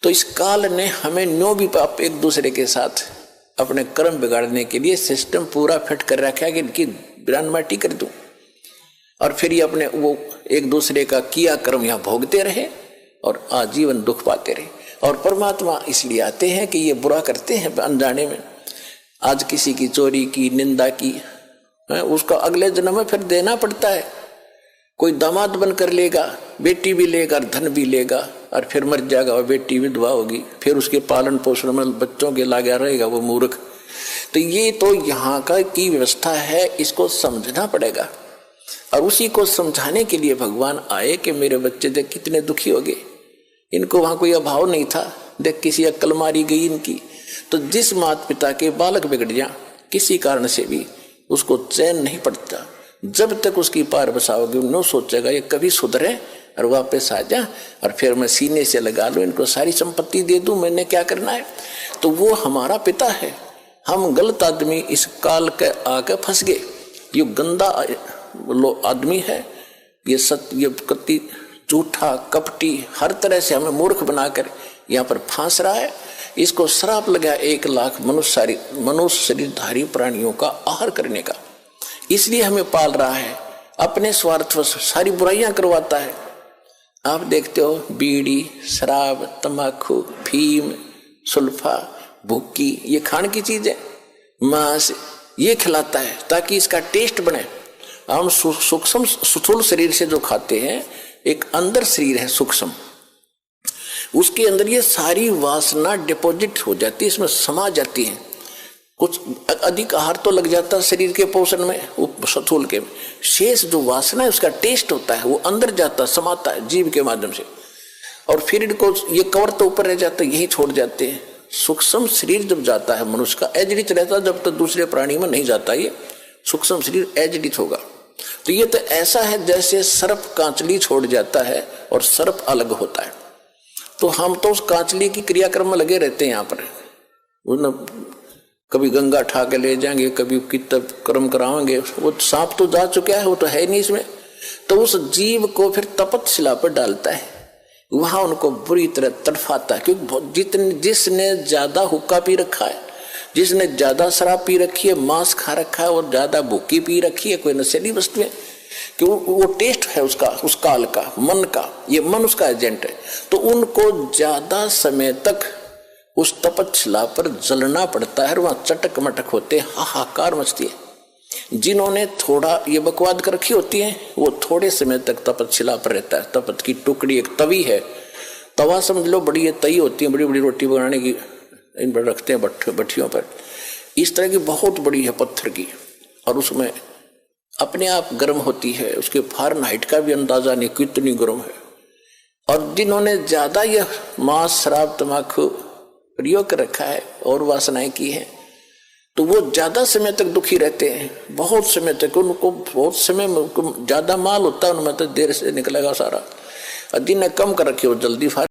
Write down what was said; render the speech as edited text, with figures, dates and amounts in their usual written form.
तो इस काल ने हमें न्यो भी आप एक दूसरे के साथ अपने कर्म बिगाड़ने के लिए सिस्टम पूरा फिट कर रखा है कि इनकी बिरान माटी कर दूं, और फिर ये अपने वो एक दूसरे का किया कर्म यहाँ भोगते रहे और आजीवन दुख पाते रहे। और परमात्मा इसलिए आते हैं कि ये बुरा करते हैं अनजाने में। आज किसी की चोरी की, निंदा की, उसका अगले जन्म में फिर देना पड़ता है। कोई दामाद बनकर लेगा, बेटी भी लेगा, धन भी लेगा, और फिर मर जाएगा और बेटी विधवा होगी, फिर उसके पालन पोषण में बच्चों के लगा रहेगा वो मूर्ख। तो ये तो यहाँ का की व्यवस्था है, इसको समझना पड़ेगा। और उसी को समझाने के लिए भगवान आए कि मेरे बच्चे देख कितने दुखी हो गए, इनको वहां कोई अभाव नहीं था, देख किसी अक्ल मारी गई इनकी। तो जिस माता पिता के बालक बिगड़ जा किसी कारण से भी, उसको चैन नहीं पड़ता जब तक उसकी पार बसाओगे। न सोचेगा ये कभी सुधरे और वापस आ जा, और फिर मैं सीने से लगा लूं, इनको सारी संपत्ति दे दूं, मैंने क्या करना है। तो वो हमारा पिता है। हम गलत आदमी इस काल के आके फंस गए। ये गंदा आदमी है, ये कति झूठा कपटी, हर तरह से हमें मूर्ख बनाकर यहाँ पर फांस रहा है। इसको श्राप लगा 1 लाख मनुष्य शरीरधारी प्राणियों का आहार करने का। इसलिए हमें पाल रहा है, अपने स्वार्थ सारी बुराइयां करवाता है। आप देखते हो बीड़ी, शराब, तंबाकू, फीम, सुल्फा, भुक्की, ये खाने की चीज है, मांस ये खिलाता है ताकि इसका टेस्ट बने। हम सूक्ष्म स्थूल शरीर से जो खाते हैं, एक अंदर शरीर है सूक्ष्म, उसके अंदर ये सारी वासना डिपॉजिट हो जाती है, इसमें समा जाती है। कुछ अधिक आहार तो लग जाता है शरीर के पोषण में, स्थूल के शेष जो वासना है उसका टेस्ट होता है, वो अंदर जाता समाता है जीव के माध्यम से, और फिर इनको ये कवर तो ऊपर रह जाता है, यही छोड़ जाते हैं। सूक्ष्म शरीर जब जाता है मनुष्य का एजडित रहता है, जब तक दूसरे प्राणी में नहीं जाता ये सूक्ष्म शरीर एजडित होगा। तो ये तो ऐसा है जैसे सर्प कांचली छोड़ जाता है और सर्प अलग होता है। तो हम तो उस कांचली की क्रियाक्रम में लगे रहते हैं यहाँ पर, कभी गंगा ठा के ले जाएंगे, कभी कितब कर्म कराएंगे। वो सांप तो जा चुका है, वो तो है नहीं इसमें। तो उस जीव को फिर तपतशिला पर डालता है, वहां उनको बुरी तरह तड़फाता है। क्योंकि जिसने ज्यादा हुक्का पी रखा है, जिसने ज्यादा शराब पी रखी है, मांस खा रखा है और ज्यादा भूखी पी रखी है, कोई नशीली वस्तु है, कि वो टेस्ट है उसका, उस काल का, मन का, ये मन उसका एजेंट है। तो उनको ज्यादा समय तक उस तपतशिला पर जलना पड़ता है, वहां चटक मटक होते, हाहाकार मचती है। जिन्होंने थोड़ा ये बकवाद कर रखी होती है, वो थोड़े समय तक तपतशिला पर रहता है। तपत की टुकड़ी एक तवी है, तवा समझ लो, बड़ी तई होती है, बड़ी बड़ी रोटी बनाने की, इन पर रखते हैं भट्टियों पर, इस तरह की बहुत बड़ी है पत्थर की, और उसमें अपने आप गर्म होती है, उसके फ़ारेनहाइट का भी अंदाजा नहीं कितनी गर्म है। और जिन्होंने ज्यादा यह मांस, शराब, तम्बाकू प्रयोग कर रखा है और वासनाएं की है, तो वो ज्यादा समय तक दुखी रहते हैं, बहुत समय तक। उनको बहुत समय में ज्यादा माल होता है, उनमें तो देर से निकलेगा सारा। और जिन्हें कम कर रखे वो जल्दी